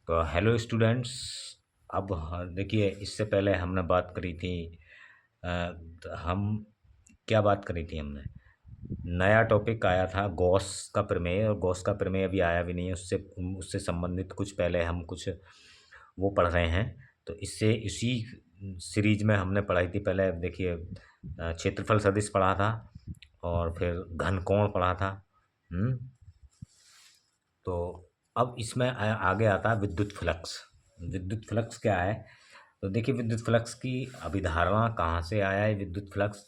तो hello students. अब देखिए, इससे पहले हमने बात करी थी। हम क्या बात करी थी हमने? नया टॉपिक आया था गॉस का प्रमेय, और गॉस का प्रमेय अभी आया भी नहीं है। उससे उससे संबंधित कुछ पहले हम कुछ वो पढ़ रहे हैं। तो इससे इसी सीरीज में हमने पढ़ाई थी। पहले देखिए, क्षेत्रफल सदिश पढ़ा था, और फिर घनकोण पढ़ा था। हम्म। तो अब इसमें आगे आता है विद्युत फ्लक्स। विद्युत फ्लक्स क्या है? तो देखिए, विद्युत फ्लक्स की अभिधारणा कहाँ से आया है विद्युत फ्लक्स।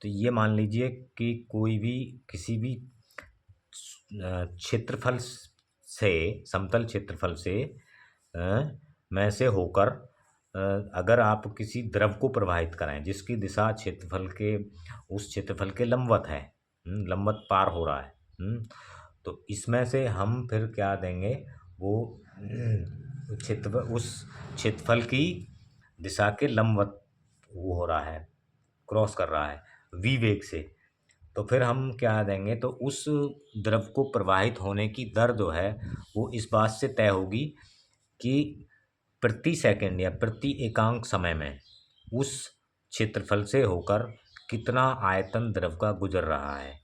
तो ये मान लीजिए कि कोई भी किसी भी क्षेत्रफल से, समतल क्षेत्रफल से में से होकर, अगर आप किसी द्रव को प्रवाहित कराएं जिसकी दिशा क्षेत्रफल के, उस क्षेत्रफल के लंबवत है, लंबवत पार हो रहा है। तो इसमें से हम फिर क्या देंगे? वो क्षेत्रफल, उस क्षेत्रफल की दिशा के लंबवत वो हो रहा है, क्रॉस कर रहा है वी वेग से। तो फिर हम क्या देंगे? तो उस द्रव को प्रवाहित होने की दर जो है वो इस बात से तय होगी कि प्रति सेकंड या प्रति एकांक समय में उस क्षेत्रफल से होकर कितना आयतन द्रव का गुजर रहा है।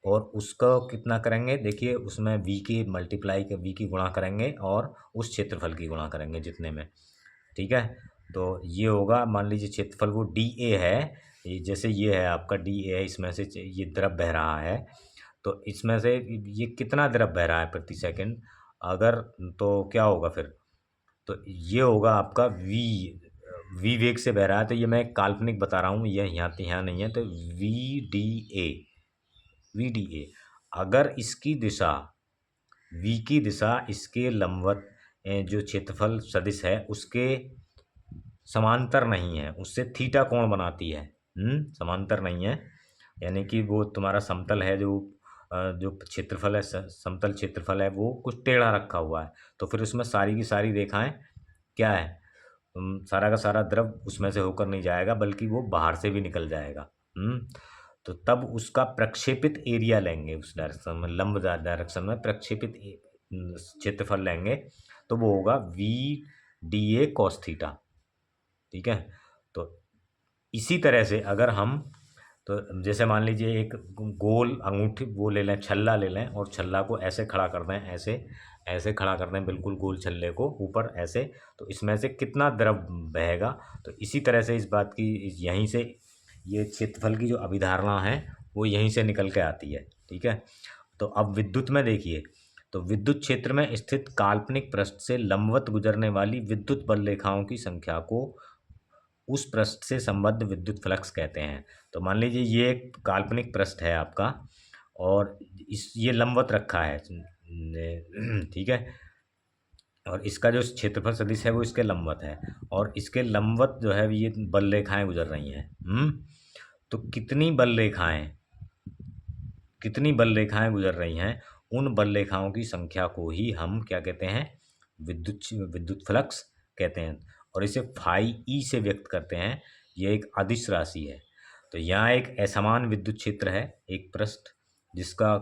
और उसका कितना करेंगे? देखिए, उसमें वी की मल्टीप्लाई के वी की गुणा करेंगे और उस क्षेत्रफल की गुणा करेंगे जितने में। ठीक है। तो ये होगा, मान लीजिए क्षेत्रफल वो डी ए है। जैसे ये है आपका डी ए है, इसमें से ये द्रव बह रहा है। तो इसमें से ये कितना द्रव बह रहा है प्रति सेकंड? अगर तो क्या होगा फिर? तो ये होगा आपका वी, वी वेग से बह रहा है। तो ये मैं एक काल्पनिक बता रहा हूँ, ये यहाँ नहीं है। तो V D A, V D A, अगर इसकी दिशा, वी की दिशा इसके लंबवत, जो क्षेत्रफल सदिश है उसके समांतर नहीं है, उससे थीटा कोण बनाती है। समांतर नहीं है, यानी कि वो तुम्हारा समतल है, जो क्षेत्रफल है, समतल क्षेत्रफल है, वो कुछ टेढ़ा रखा हुआ है। तो फिर उसमें सारी की सारी रेखाएं क्या है? सारा का सारा द्रव उसमें से होकर नहीं जाएगा, बल्कि वो बाहर से भी निकल जाएगा। तो तब उसका प्रक्षेपित एरिया लेंगे, उस डायरेक्शन में, लंब डायरेक्शन में प्रक्षेपित क्षेत्रफल लेंगे। तो वो होगा V D A cos theta. ठीक है। तो इसी तरह से अगर हम, तो जैसे मान लीजिए एक गोल अंगूठी वो ले लें, छल्ला ले लें, और छल्ला को ऐसे खड़ा कर दें, ऐसे ऐसे खड़ा कर दें, बिल्कुल गोल छल्ले को ऊपर ऐसे। तो इसमें से कितना द्रव बहेगा? तो इसी तरह से इस बात की, यहीं से ये क्षेत्रफल की जो अभिधारणा है वो यहीं से निकल के आती है। ठीक है। तो अब विद्युत में देखिए, तो विद्युत क्षेत्र में स्थित काल्पनिक पृष्ठ से लंबवत गुजरने वाली विद्युत बल रेखाओं की संख्या को उस पृष्ठ से संबद्ध विद्युत फ्लक्स कहते हैं। तो मान लीजिए ये एक काल्पनिक पृष्ठ है आपका, और ये लंबवत रखा है। ठीक है। और इसका जो क्षेत्रफल सदिश है वो इसके लंबवत है, और इसके लंबवत जो है ये बल रेखाएं गुजर रही हैं। तो कितनी बल रेखाएं गुजर रही हैं, उन बल रेखाओं की संख्या को ही हम क्या कहते हैं? विद्युत फ्लक्स कहते हैं। और इसे फाई ई से व्यक्त करते हैं। यह एक अदिश राशि है। तो यहाँ एक असमान विद्युत क्षेत्र है, एक पृष्ठ जिसका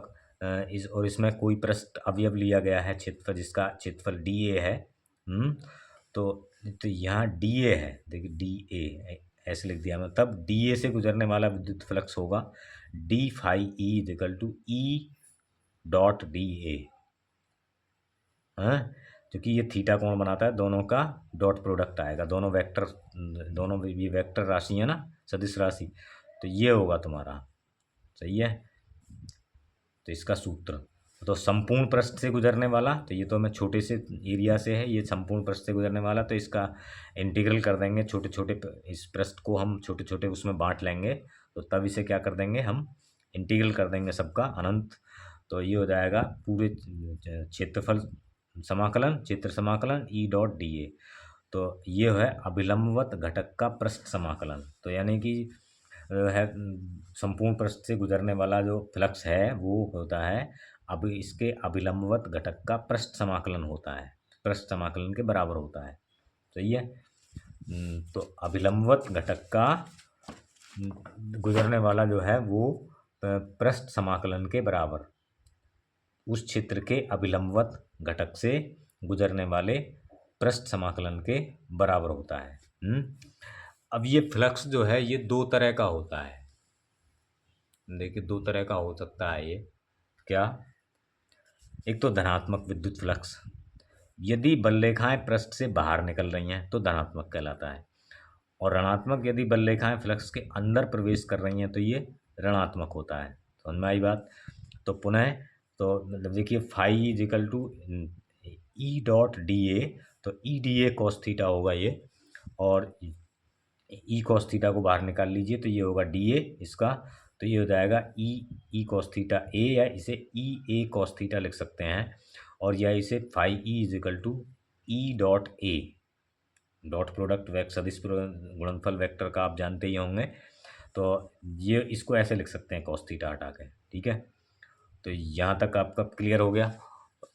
और इसमें कोई पृष्ठ अवयव लिया गया है, क्षेत्रफल जिसका क्षेत्रफल डी ए है। हम्म। तो तो यहाँ डी ए है, देखिए डी ए ऐसे लिख दिया मैं। तब डी ए से गुजरने वाला विद्युत फ्लक्स होगा D phi E equal to E dot D A. हाँ, क्योंकि ये थीटा कोण बनाता है, दोनों का डॉट प्रोडक्ट आएगा, दोनों वेक्टर, दोनों ये वेक्टर राशि है ना, सदिश राशि। तो ये होगा तुम्हारा, सही है। तो इसका सूत्र, तो संपूर्ण पृष्ठ से गुजरने वाला, तो ये तो मैं छोटे से एरिया से है, ये संपूर्ण पृष्ठ से गुजरने वाला, तो इसका इंटीग्रल कर देंगे। छोटे छोटे इस पृष्ठ को हम छोटे छोटे उसमें बांट लेंगे। तो तब इसे क्या कर देंगे? हम इंटीग्रल कर देंगे सबका अनंत। तो ये हो जाएगा पूरे क्षेत्रफल समाकलन, क्षेत्र समाकलन ई डॉट डी ए। तो ये है अभिलंबवत घटक का पृष्ठ समाकलन। तो यानी कि है, संपूर्ण पृष्ठ से गुजरने वाला जो फ्लक्स है वो होता है, अब इसके अभिलंबवत घटक का पृष्ठ समाकलन होता है, पृष्ठ समाकलन के बराबर होता है। सही है। तो अभिलंबवत घटक का गुजरने वाला जो है वो पृष्ठ समाकलन के बराबर, उस क्षेत्र के अभिलंबवत घटक से गुजरने वाले पृष्ठ समाकलन के बराबर होता है। अब ये फ्लक्स जो है ये दो तरह का होता है। देखिए दो तरह का हो सकता है ये। क्या? एक तो धनात्मक विद्युत फ्लक्स, यदि बल रेखाएं पृष्ठ से बाहर निकल रही हैं तो धनात्मक कहलाता है, और ऋणात्मक यदि बल रेखाएं फ्लक्स के अंदर प्रवेश कर रही हैं तो ये ऋणात्मक होता है। समझ में आई बात? तो पुनः तो मतलब देखिए phi is equal to E dot D A, तो E D A cos theta होगा ये, और ई कॉस थीटा को बाहर निकाल लीजिए तो ये होगा डी ए इसका, तो ये हो जाएगा ई कॉस थीटा ए, या इसे ई ए कॉस थीटा लिख सकते हैं, और या इसे phi E is equal to E dot A, dot product सदिश गुणनफल वेक्टर का आप जानते ही होंगे, तो ये इसको ऐसे लिख सकते हैं कॉस थीटा हटा के। ठीक है, तो यहाँ तक आपका क्लियर हो गया।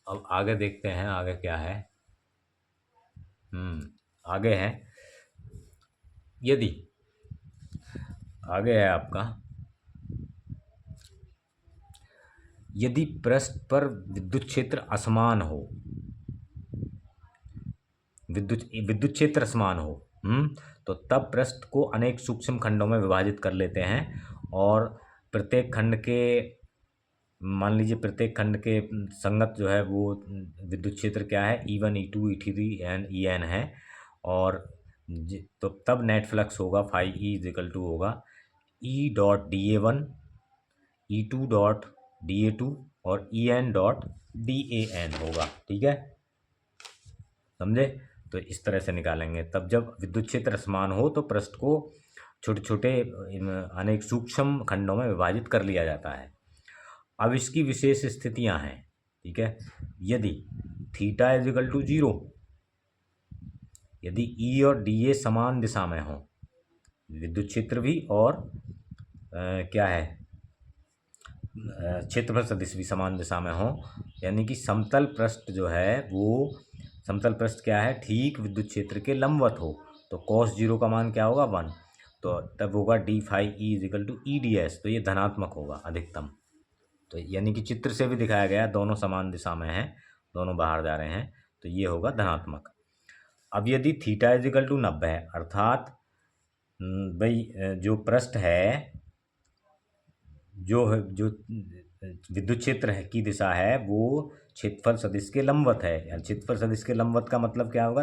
अब आगे देखते हैं आगे क्या है। आगे है, यदि आगे है आपका, यदि पृष्ठ पर विद्युत क्षेत्र असमान हो, विद्युत क्षेत्र असमान हो, तो तब पृष्ठ को अनेक सूक्ष्म खंडों में विभाजित कर लेते हैं, और प्रत्येक खंड के, मान लीजिए प्रत्येक खंड के संगत जो है वो विद्युत क्षेत्र क्या है, E1 E2 E3 and En है, और तो तब नेट फ्लक्स होगा phi E is equal to होगा E dot D A one, E2 dot D A two और En dot D A n होगा। ठीक है, समझे? तो इस तरह से निकालेंगे। तब जब विद्युत क्षेत्र समान हो तो पृष्ठ को छोटे छोटे अनेक सूक्ष्म खंडों में विभाजित कर लिया जाता है। अब इसकी विशेष स्थितियां हैं। ठीक है, यदि थीटा इज इक्वल टू 0, यदि ई और डी ए समान दिशा में हो, विद्युत क्षेत्र भी और क्या है क्षेत्रफल सदिश भी समान दिशा में हो, यानी कि समतल पृष्ठ जो है वो, समतल पृष्ठ क्या है, ठीक विद्युत क्षेत्र के लंबवत हो, तो cos 0 का मान क्या होगा 1, तो तब होगा D phi E is equal to E D S, तो ये धनात्मक होगा अधिकतम। तो यानी कि चित्र से भी दिखाया गया दोनों समान दिशा में हैं, दोनों बाहर जा रहे हैं, तो ये होगा धनात्मक। अब यदि थीटा इज इक्वल टू 90 है, अर्थात भाई जो पृष्ठ है, जो विद्युत क्षेत्र है की दिशा है वो क्षेत्रफल सदिश के लंबवत है, या क्षेत्रफल सदिश के लंबवत का मतलब क्या होगा,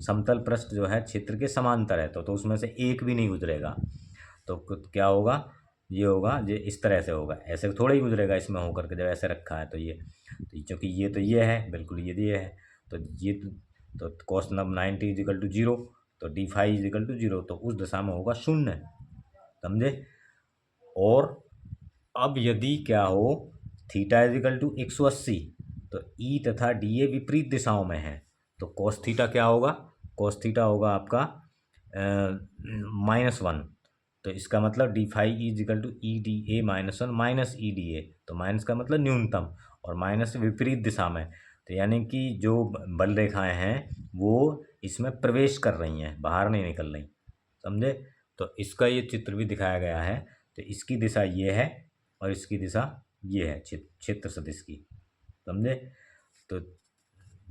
समतल पृष्ठ जो है क्षेत्र के समांतर है, तो उसमें से एक भी नहीं गुजरेगा, तो क्या होगा, ये होगा, ये इस तरह से होगा, ऐसे थोड़ा ही गुजरेगा इसमें होकर के, जब ऐसे रखा है तो ये, तो क्योंकि ये तो ये है बिल्कुल, ये है, तो ये तो कॉस 90 इज इक्वल टू 0, तो D phi is equal to 0, तो उस दिशा में होगा 0। समझे? और अब यदि क्या हो, थीटा इज इक्वल टू 180, तो ई तथा डी ए विपरीत दिशाओं में है, तो कॉस थीटा क्या होगा, कॉस थीटा होगा आपका -1, तो इसका मतलब D phi is equal to E D A -1 minus E D A, तो माइनस का मतलब न्यूनतम, और माइनस विपरीत दिशा में, तो यानी कि जो बल रेखाएं हैं वो इसमें प्रवेश कर रही हैं, बाहर नहीं निकल रही। समझे? तो इसका ये चित्र भी दिखाया गया है, तो इसकी दिशा ये है और इसकी दिशा ये है क्षेत्र सदिश की। समझे? तो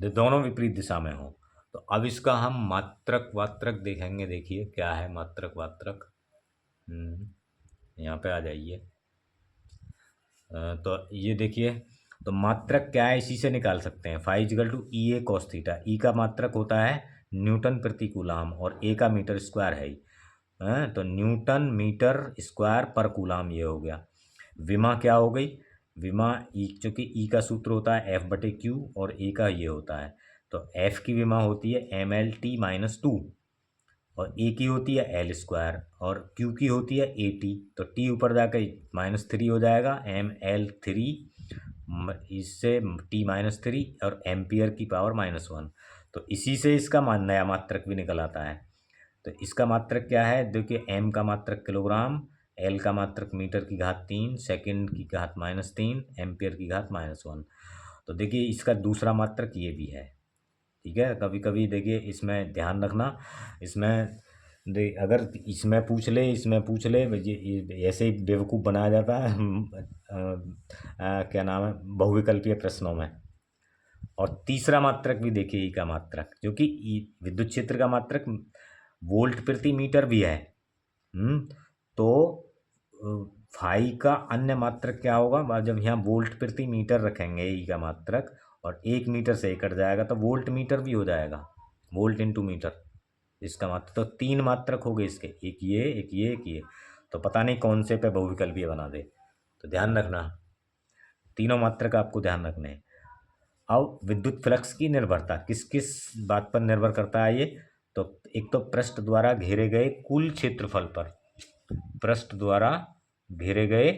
दोनों विपरीत दिशा में हो। तो अब इसका हम मात्रक वात्रक देखेंगे। देखिए क्या है मात्रक वात्रक, यहाँ पे आ जाइए। तो ये देखिए, तो मात्रक क्या है, इसी से निकाल सकते हैं। Phi equal to E A cos theta, E का मात्रक होता है न्यूटन प्रति कूलाम और ए का मीटर स्क्वायर है, तो न्यूटन मीटर स्क्वायर पर कूलाम ये हो गया। विमा क्या हो गई, विमा ई, चूँकि ई का सूत्र होता है एफ बटे क्यू और ए का ये होता है, तो एफ की विमा होती है ML_T-2 और ए की होती है L स्क्वायर और क्यू की होती है AT, तो टी ऊपर जाकर -3 हो जाएगा, ML3 इससे T-3 और एम्पियर की पावर -1, तो इसी से इसका नया मात्रक भी निकल आता है। तो इसका मात्रक क्या है, देखिए m का मात्रक किलोग्राम, L का मात्रक मीटर की घात 3, सेकंड की घात -3, एम्पियर की घात -1, तो देखिए इसका दूसरा मात्रक ये भी है। ठीक है, कभी कभी देखिए इसमें ध्यान रखना, इसमें अगर इसमें पूछ ले ये ऐसे ही बेवकूफ़ बनाया जाता है क्या नाम है, बहुविकल्पीय प्रश्नों में। और तीसरा मात्रक भी देखिए ई का मात्रक, जो कि विद्युत क्षेत्र का मात्रक वोल्ट प्रति मीटर भी है। तो फाई का अन्य मात्रक क्या होगा, जब यहाँ वोल्ट प्रति मीटर रखेंगे ई का मात्रक और 1 मीटर से कट जाएगा तो वोल्ट मीटर भी हो जाएगा, वोल्ट इंटू मीटर इसका मात्रक। तो 3 मात्रक हो गए इसके, एक ये एक ये एक ये। तो पता नहीं कौन से पे बहुविकल्पीय बना दे, तो ध्यान रखना, तीनों मात्रक आपको ध्यान रखने हैं। अब विद्युत फ्लक्स की निर्भरता किस किस बात पर निर्भर करता है ये, तो एक तो पृष्ठ द्वारा घेरे गए कुल क्षेत्रफल पर, पृष्ठ द्वारा घेरे गए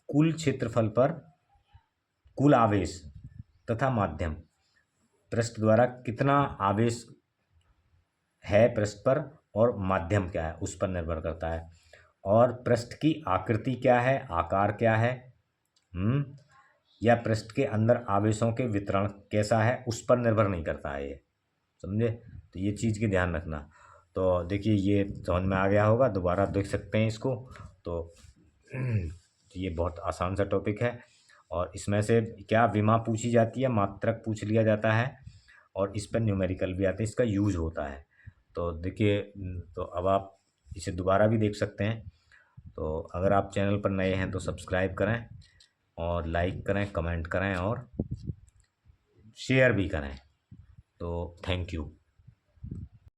कुल क्षेत्रफल पर कुल आवेश तथा माध्यम, पृष्ठ द्वारा कितना आवेश है पृष्ठ पर और माध्यम क्या है उस पर निर्भर करता है। और पृष्ठ की आकृति क्या है, आकार क्या है, या पृष्ठ के अंदर आवेशों के वितरण कैसा है उस पर निर्भर नहीं करता है ये, समझे। तो ये चीज़ की ध्यान रखना। तो देखिए ये समझ में आ गया होगा, दोबारा देख सकते हैं इसको। तो ये बहुत आसान सा टॉपिक है और इसमें से क्या विमा पूछी जाती है, मात्रक पूछ लिया जाता है और इस पर न्यूमेरिकल भी आते हैं, इसका यूज होता है। तो देखिए, तो अब आप इसे दोबारा भी देख सकते हैं। तो अगर आप चैनल पर नए हैं तो सब्सक्राइब करें और लाइक करें, कमेंट करें और शेयर भी करें। तो थैंक यू।